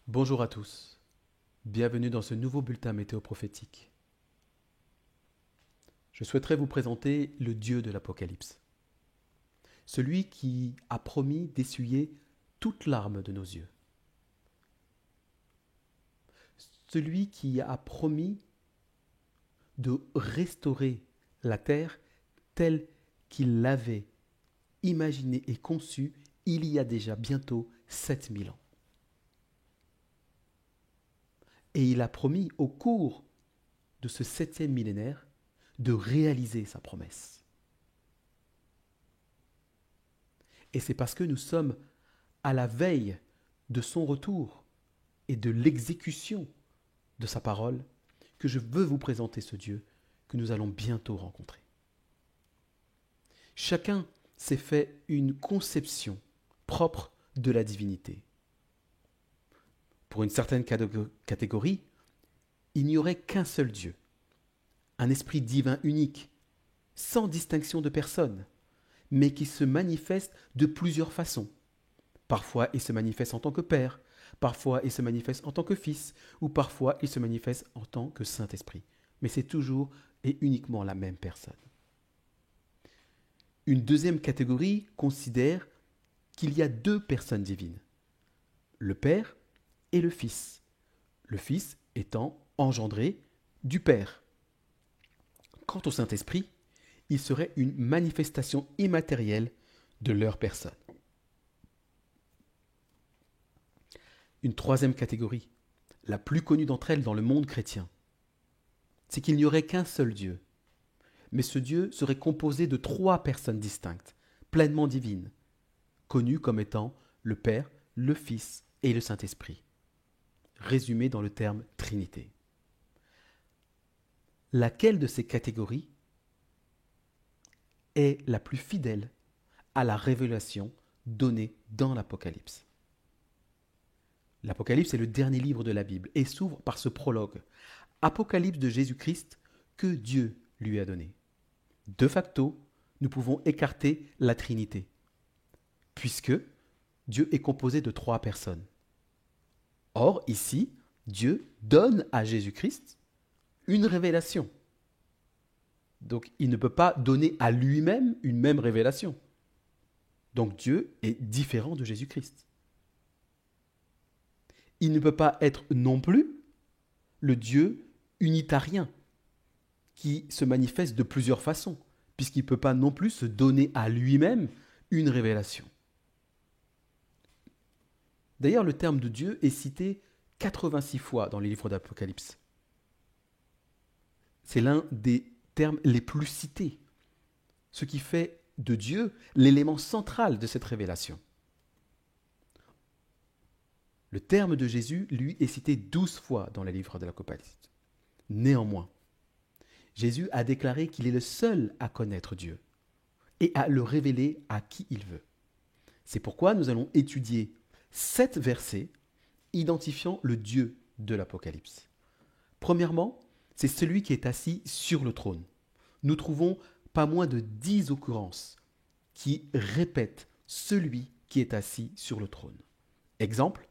Bonjour à tous, bienvenue dans ce nouveau bulletin météo prophétique. Je souhaiterais vous présenter le Dieu de l'Apocalypse, celui qui a promis d'essuyer toute larme de nos yeux, celui qui a promis de restaurer la terre telle qu'il l'avait imaginée et conçue il y a déjà bientôt 7000 ans. Et il a promis au cours de ce 7e millénaire de réaliser sa promesse. Et c'est parce que nous sommes à la veille de son retour et de l'exécution de sa parole que je veux vous présenter ce Dieu que nous allons bientôt rencontrer. Chacun s'est fait une conception propre de la divinité. Pour une certaine catégorie, il n'y aurait qu'un seul Dieu, un esprit divin unique, sans distinction de personne, mais qui se manifeste de plusieurs façons. Parfois, il se manifeste en tant que Père, parfois, il se manifeste en tant que Fils, ou parfois, il se manifeste en tant que Saint-Esprit. Mais c'est toujours et uniquement la même personne. Une deuxième catégorie considère qu'il y a deux personnes divines, le Père et le Fils. Le Fils étant engendré du Père. Quant au Saint-Esprit, il serait une manifestation immatérielle de leur personne. Une troisième catégorie, la plus connue d'entre elles dans le monde chrétien, c'est qu'il n'y aurait qu'un seul Dieu. Mais ce Dieu serait composé de trois personnes distinctes, pleinement divines, connues comme étant le Père, le Fils et le Saint-Esprit, résumés dans le terme Trinité. Laquelle de ces catégories est la plus fidèle à la révélation donnée dans l'Apocalypse? L'Apocalypse est le dernier livre de la Bible et s'ouvre par ce prologue, Apocalypse de Jésus-Christ que Dieu lui a donné. De facto, nous pouvons écarter la Trinité, puisque Dieu est composé de trois personnes. Or, ici, Dieu donne à Jésus-Christ une révélation. Donc, il ne peut pas donner à lui-même une même révélation. Donc, Dieu est différent de Jésus-Christ. Il ne peut pas être non plus le Dieu unitarien qui se manifeste de plusieurs façons, puisqu'il ne peut pas non plus se donner à lui-même une révélation. D'ailleurs, le terme de Dieu est cité 86 fois dans les livres d'Apocalypse. C'est l'un des termes les plus cités, ce qui fait de Dieu l'élément central de cette révélation. Le terme de Jésus, lui, est cité 12 fois dans les livres de l'Apocalypse. Néanmoins, Jésus a déclaré qu'il est le seul à connaître Dieu et à le révéler à qui il veut. C'est pourquoi nous allons étudier 7 versets identifiant le Dieu de l'Apocalypse. Premièrement, c'est celui qui est assis sur le trône. Nous trouvons pas moins de 10 occurrences qui répètent celui qui est assis sur le trône. Exemple,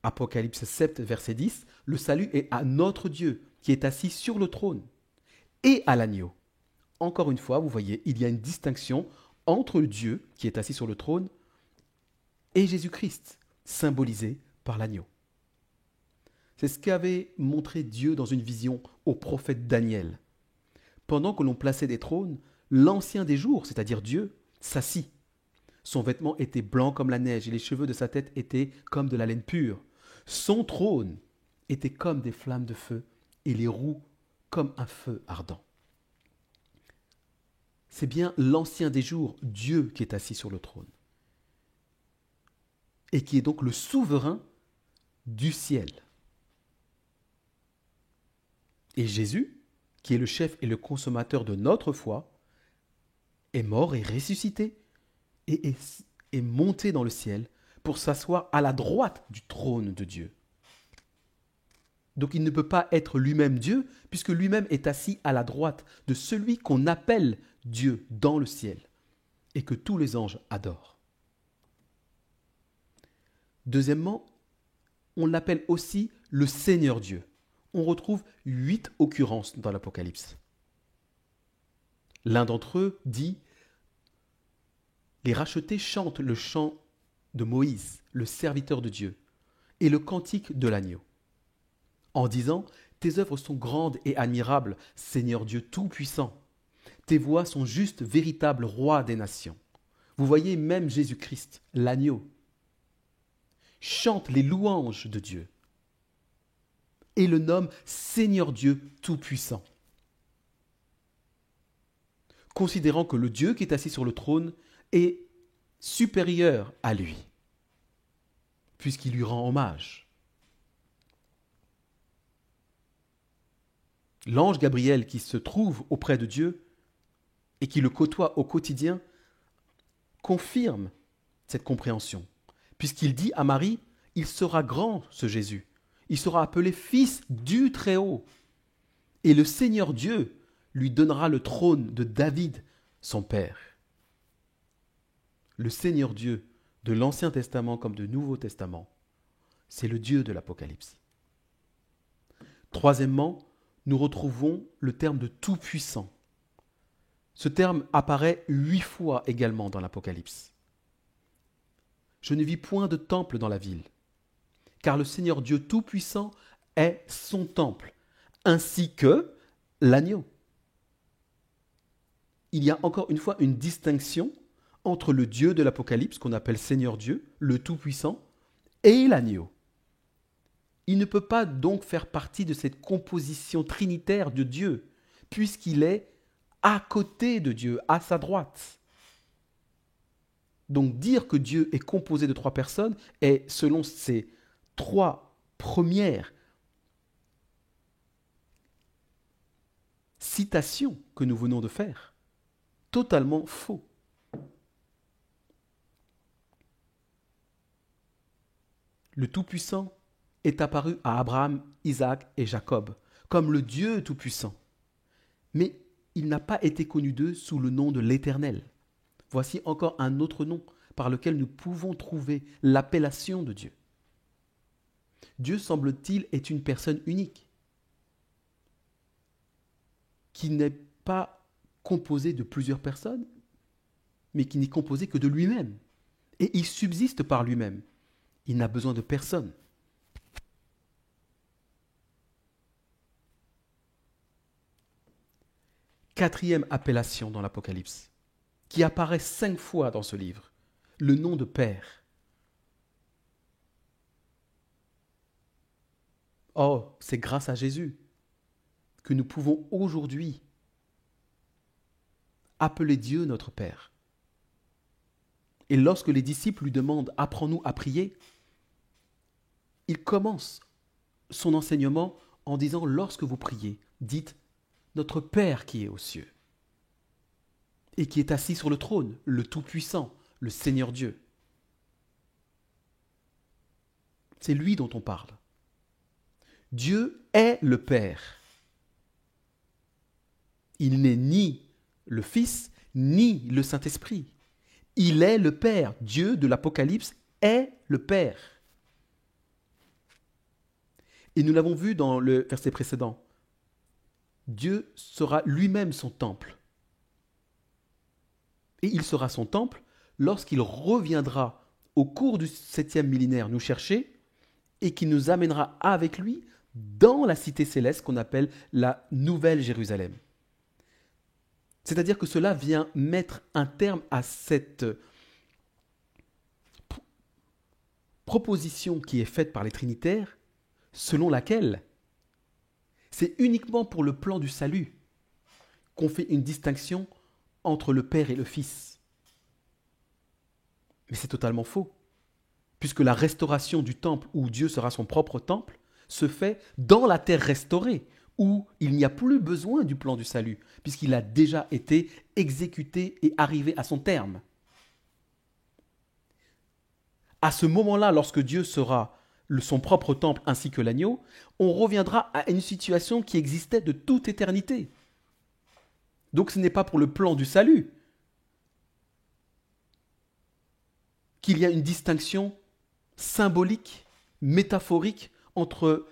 Apocalypse 7, verset 10, le salut est à notre Dieu qui est assis sur le trône et à l'agneau. Encore une fois, vous voyez, il y a une distinction entre le Dieu qui est assis sur le trône et Jésus-Christ, symbolisé par l'agneau. C'est ce qu'avait montré Dieu dans une vision au prophète Daniel. Pendant que l'on plaçait des trônes, l'ancien des jours, c'est-à-dire Dieu, s'assit. Son vêtement était blanc comme la neige et les cheveux de sa tête étaient comme de la laine pure. Son trône était comme des flammes de feu et les roues comme un feu ardent. C'est bien l'ancien des jours, Dieu, qui est assis sur le trône et qui est donc le souverain du ciel. Et Jésus, qui est le chef et le consommateur de notre foi, est mort et ressuscité et est monté dans le ciel pour s'asseoir à la droite du trône de Dieu. Donc il ne peut pas être lui-même Dieu, puisque lui-même est assis à la droite de celui qu'on appelle Dieu dans le ciel et que tous les anges adorent. Deuxièmement, on l'appelle aussi le Seigneur Dieu. On retrouve 8 occurrences dans l'Apocalypse. L'un d'entre eux dit « Les rachetés chantent le chant de Moïse, le serviteur de Dieu, et le cantique de l'agneau, en disant « Tes œuvres sont grandes et admirables, Seigneur Dieu Tout-Puissant. Tes voies sont justes, véritable Roi des nations. » Vous voyez même Jésus-Christ, l'agneau, chante les louanges de Dieu et le nomme Seigneur Dieu Tout-Puissant, considérant que le Dieu qui est assis sur le trône est supérieur à lui, puisqu'il lui rend hommage. L'ange Gabriel qui se trouve auprès de Dieu et qui le côtoie au quotidien confirme cette compréhension, puisqu'il dit à Marie, « Il sera grand, ce Jésus, il sera appelé Fils du Très-Haut, et le Seigneur Dieu lui donnera le trône de David, son père. » Le Seigneur Dieu de l'Ancien Testament comme du Nouveau Testament, c'est le Dieu de l'Apocalypse. Troisièmement, nous retrouvons le terme de Tout-Puissant. Ce terme apparaît 8 fois également dans l'Apocalypse. Je ne vis point de temple dans la ville, car le Seigneur Dieu Tout-Puissant est son temple, ainsi que l'agneau. Il y a encore une fois une distinction entre le Dieu de l'Apocalypse, qu'on appelle Seigneur Dieu, le Tout-Puissant, et l'agneau. Il ne peut pas donc faire partie de cette composition trinitaire de Dieu, puisqu'il est à côté de Dieu, à sa droite. Donc dire que Dieu est composé de 3 personnes est, selon ces 3 premières citations que nous venons de faire, totalement faux. Le Tout-Puissant est apparu à Abraham, Isaac et Jacob comme le Dieu Tout-Puissant. Mais il n'a pas été connu d'eux sous le nom de l'Éternel. Voici encore un autre nom par lequel nous pouvons trouver l'appellation de Dieu. Dieu, semble-t-il, est une personne unique, qui n'est pas composée de plusieurs personnes, mais qui n'est composée que de lui-même. Et il subsiste par lui-même. Il n'a besoin de personne. Quatrième appellation dans l'Apocalypse, qui apparaît 5 fois dans ce livre, le nom de Père. Oh, c'est grâce à Jésus que nous pouvons aujourd'hui appeler Dieu notre Père. Et lorsque les disciples lui demandent « Apprends-nous à prier », il commence son enseignement en disant « Lorsque vous priez, dites « Notre Père qui est aux cieux » et qui est assis sur le trône, le Tout-Puissant, le Seigneur Dieu. C'est lui dont on parle. Dieu est le Père. Il n'est ni le Fils, ni le Saint-Esprit. Il est le Père. Dieu de l'Apocalypse est le Père. Et nous l'avons vu dans le verset précédent. Dieu sera lui-même son temple. Et il sera son temple lorsqu'il reviendra au cours du 7e millénaire nous chercher et qu'il nous amènera avec lui dans la cité céleste qu'on appelle la Nouvelle Jérusalem. C'est-à-dire que cela vient mettre un terme à cette proposition qui est faite par les Trinitaires, selon laquelle c'est uniquement pour le plan du salut qu'on fait une distinction entre le Père et le Fils. Mais c'est totalement faux, puisque la restauration du temple, où Dieu sera son propre temple, se fait dans la terre restaurée, où il n'y a plus besoin du plan du salut, puisqu'il a déjà été exécuté et arrivé à son terme. À ce moment-là, lorsque Dieu sera son propre temple ainsi que l'agneau, on reviendra à une situation qui existait de toute éternité. Donc ce n'est pas pour le plan du salut qu'il y a une distinction symbolique, métaphorique entre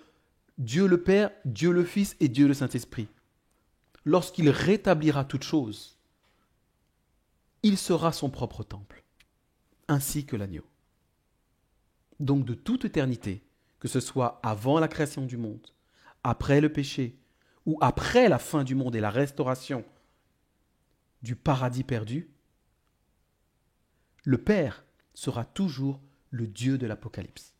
Dieu le Père, Dieu le Fils et Dieu le Saint-Esprit. Lorsqu'il rétablira toutes choses, il sera son propre temple, ainsi que l'agneau. Donc de toute éternité, que ce soit avant la création du monde, après le péché, ou après la fin du monde et la restauration du paradis perdu, le Père sera toujours le Dieu de l'Apocalypse.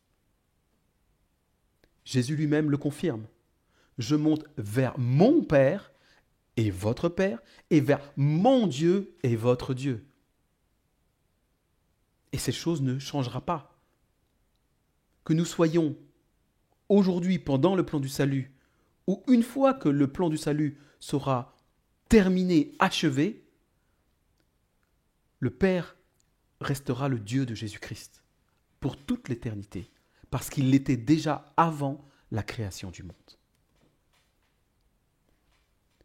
Jésus lui-même le confirme. Je monte vers mon Père et votre Père, et vers mon Dieu et votre Dieu. Et cette chose ne changera pas. Que nous soyons aujourd'hui pendant le plan du salut, ou une fois que le plan du salut sera terminé, achevé, le Père restera le Dieu de Jésus-Christ pour toute l'éternité, parce qu'il l'était déjà avant la création du monde.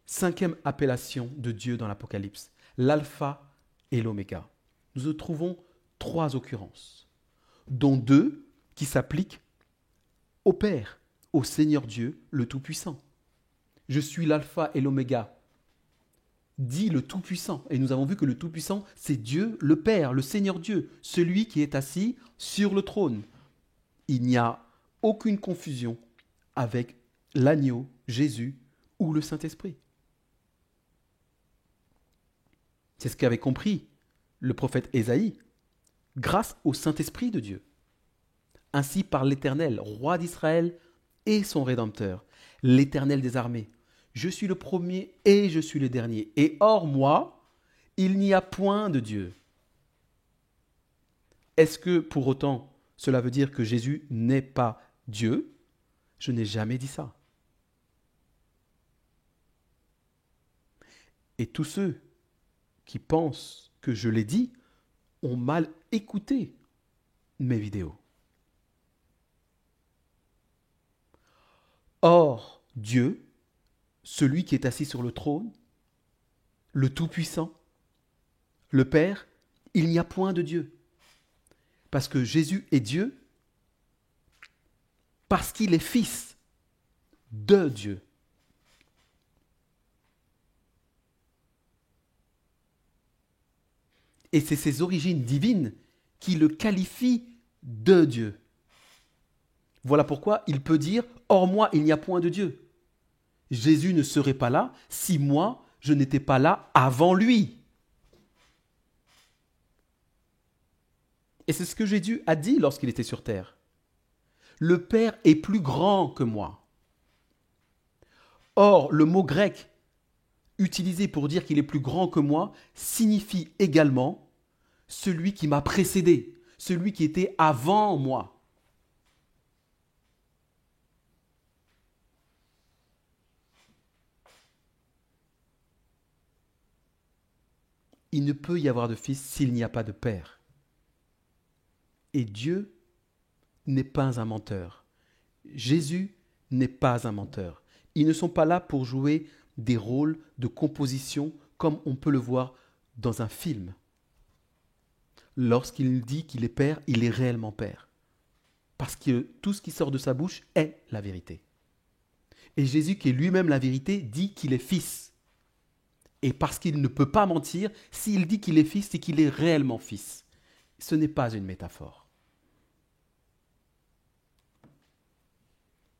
Cinquième appellation de Dieu dans l'Apocalypse, l'alpha et l'oméga. Nous trouvons 3 occurrences, dont 2 qui s'appliquent au Père, au Seigneur Dieu, le Tout-Puissant. Je suis l'alpha et l'oméga, dit le Tout-Puissant. Et nous avons vu que le Tout-Puissant, c'est Dieu, le Père, le Seigneur Dieu, celui qui est assis sur le trône. Il n'y a aucune confusion avec l'agneau, Jésus ou le Saint-Esprit. C'est ce qu'avait compris le prophète Ésaïe, grâce au Saint-Esprit de Dieu. Ainsi parle l'Éternel, roi d'Israël et son Rédempteur, l'Éternel des armées. Je suis le premier et je suis le dernier. Et hors moi, il n'y a point de Dieu. Est-ce que pour autant, cela veut dire que Jésus n'est pas Dieu? Je n'ai jamais dit ça. Et tous ceux qui pensent que je l'ai dit ont mal écouté mes vidéos. Or, Dieu, celui qui est assis sur le trône, le Tout-Puissant, le Père, il n'y a point de Dieu. Parce que Jésus est Dieu, parce qu'il est fils de Dieu. Et c'est ses origines divines qui le qualifient de Dieu. Voilà pourquoi il peut dire « Hors moi, il n'y a point de Dieu ». Jésus ne serait pas là si moi, je n'étais pas là avant lui. Et c'est ce que Jésus a dit lorsqu'il était sur terre. Le Père est plus grand que moi. Or, le mot grec utilisé pour dire qu'il est plus grand que moi signifie également celui qui m'a précédé, celui qui était avant moi. Il ne peut y avoir de fils s'il n'y a pas de père. Et Dieu n'est pas un menteur. Jésus n'est pas un menteur. Ils ne sont pas là pour jouer des rôles de composition comme on peut le voir dans un film. Lorsqu'il dit qu'il est père, il est réellement père. Parce que tout ce qui sort de sa bouche est la vérité. Et Jésus, qui est lui-même la vérité, dit qu'il est fils. Et parce qu'il ne peut pas mentir, s'il dit qu'il est fils, c'est qu'il est réellement fils. Ce n'est pas une métaphore.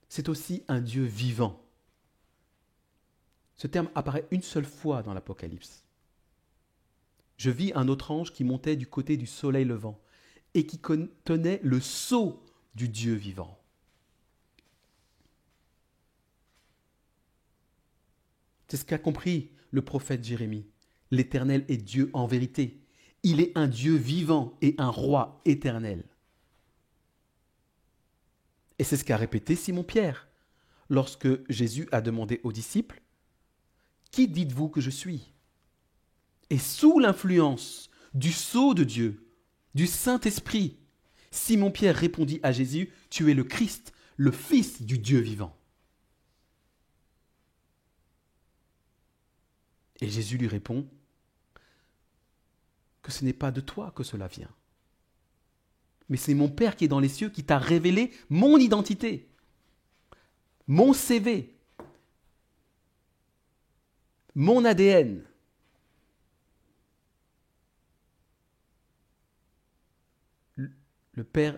C'est aussi un Dieu vivant. Ce terme apparaît une seule fois dans l'Apocalypse. Je vis un autre ange qui montait du côté du soleil levant et qui tenait le sceau du Dieu vivant. C'est ce qu'a compris le prophète Jérémie. L'Éternel est Dieu en vérité. Il est un Dieu vivant et un roi éternel. Et c'est ce qu'a répété Simon-Pierre lorsque Jésus a demandé aux disciples « Qui dites-vous que je suis ?» Et sous l'influence du sceau de Dieu, du Saint-Esprit, Simon-Pierre répondit à Jésus « Tu es le Christ, le Fils du Dieu vivant. » Et Jésus lui répond que ce n'est pas de toi que cela vient, mais c'est mon Père qui est dans les cieux qui t'a révélé mon identité, mon CV, mon ADN. Le Père,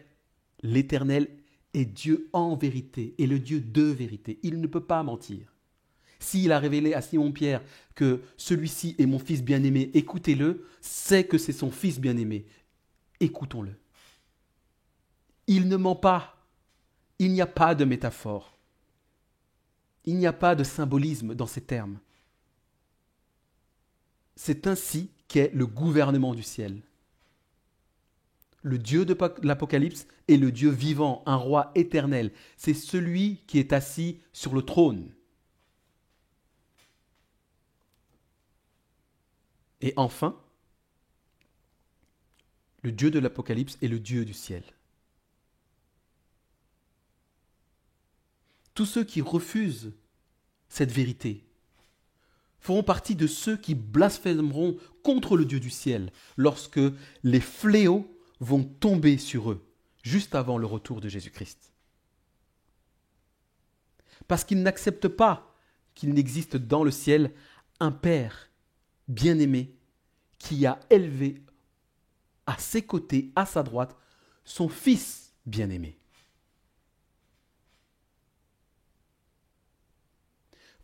l'Éternel, est Dieu en vérité, et le Dieu de vérité. Il ne peut pas mentir. S'il a révélé à Simon-Pierre que celui-ci est mon fils bien-aimé, écoutez-le, c'est que c'est son fils bien-aimé. Écoutons-le. Il ne ment pas. Il n'y a pas de métaphore. Il n'y a pas de symbolisme dans ces termes. C'est ainsi qu'est le gouvernement du ciel. Le Dieu de l'Apocalypse est le Dieu vivant, un roi éternel. C'est celui qui est assis sur le trône. Et enfin, le Dieu de l'Apocalypse est le Dieu du ciel. Tous ceux qui refusent cette vérité feront partie de ceux qui blasphémeront contre le Dieu du ciel lorsque les fléaux vont tomber sur eux, juste avant le retour de Jésus-Christ. Parce qu'ils n'acceptent pas qu'il n'existe dans le ciel un Père bien-aimé qui a élevé à ses côtés, à sa droite, son Fils bien-aimé.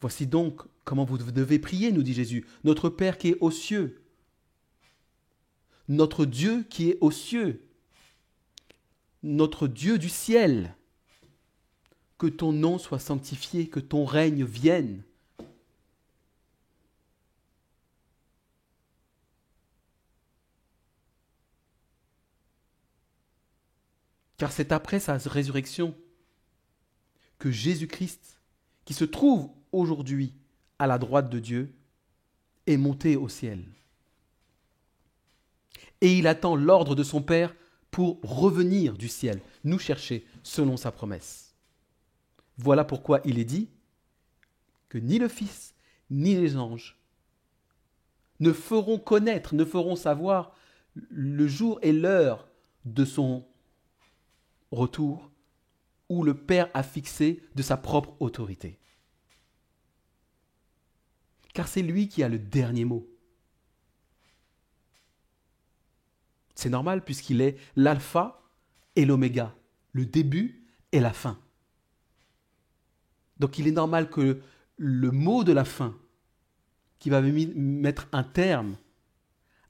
Voici donc comment vous devez prier, nous dit Jésus. Notre Père qui est aux cieux. Notre Dieu qui est aux cieux. Notre Dieu du ciel. Que ton nom soit sanctifié, que ton règne vienne. Car c'est après sa résurrection que Jésus-Christ, qui se trouve aujourd'hui à la droite de Dieu, est monté au ciel. Et il attend l'ordre de son Père pour revenir du ciel, nous chercher selon sa promesse. Voilà pourquoi il est dit que ni le Fils, ni les anges ne feront connaître, ne feront savoir le jour et l'heure de son retour où le Père a fixé de sa propre autorité. Car c'est lui qui a le dernier mot. C'est normal puisqu'il est l'alpha et l'oméga, le début et la fin. Donc il est normal que le mot de la fin, qui va mettre un terme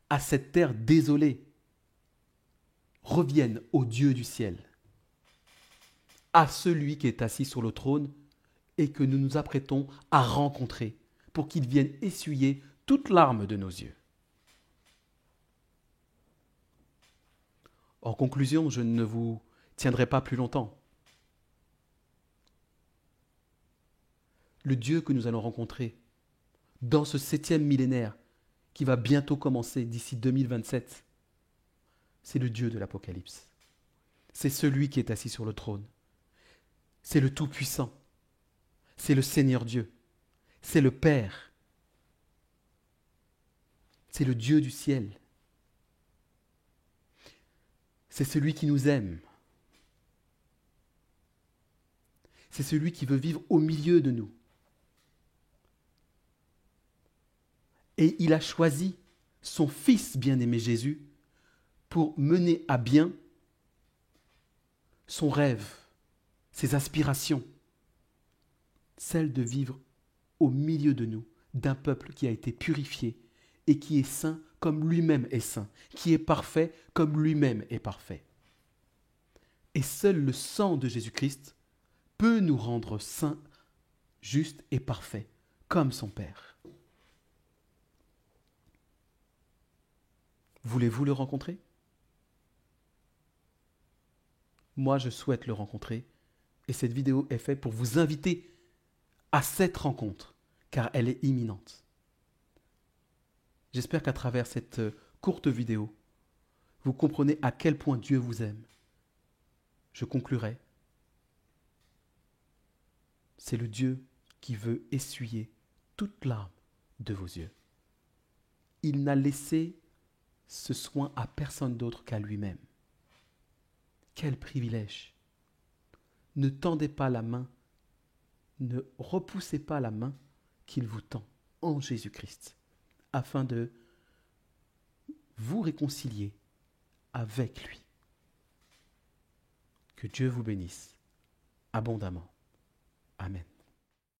à cette terre désolée, revienne au Dieu du ciel, à celui qui est assis sur le trône et que nous nous apprêtons à rencontrer pour qu'il vienne essuyer toute larme de nos yeux. En conclusion, je ne vous tiendrai pas plus longtemps. Le Dieu que nous allons rencontrer dans ce 7e millénaire qui va bientôt commencer d'ici 2027, c'est le Dieu de l'Apocalypse. C'est celui qui est assis sur le trône. C'est le Tout-Puissant. C'est le Seigneur Dieu. C'est le Père. C'est le Dieu du ciel. C'est celui qui nous aime. C'est celui qui veut vivre au milieu de nous. Et il a choisi son Fils bien-aimé Jésus pour mener à bien son rêve, ses aspirations, celle de vivre au milieu de nous, d'un peuple qui a été purifié et qui est saint comme lui-même est saint, qui est parfait comme lui-même est parfait. Et seul le sang de Jésus-Christ peut nous rendre saints, justes et parfaits, comme son Père. Voulez-vous le rencontrer ? Moi, je souhaite le rencontrer et cette vidéo est faite pour vous inviter à cette rencontre, car elle est imminente. J'espère qu'à travers cette courte vidéo, vous comprenez à quel point Dieu vous aime. Je conclurai. C'est le Dieu qui veut essuyer toute larme de vos yeux. Il n'a laissé ce soin à personne d'autre qu'à lui-même. Quel privilège! Ne tendez pas la main, ne repoussez pas la main qu'il vous tend en Jésus-Christ, afin de vous réconcilier avec lui. Que Dieu vous bénisse abondamment. Amen.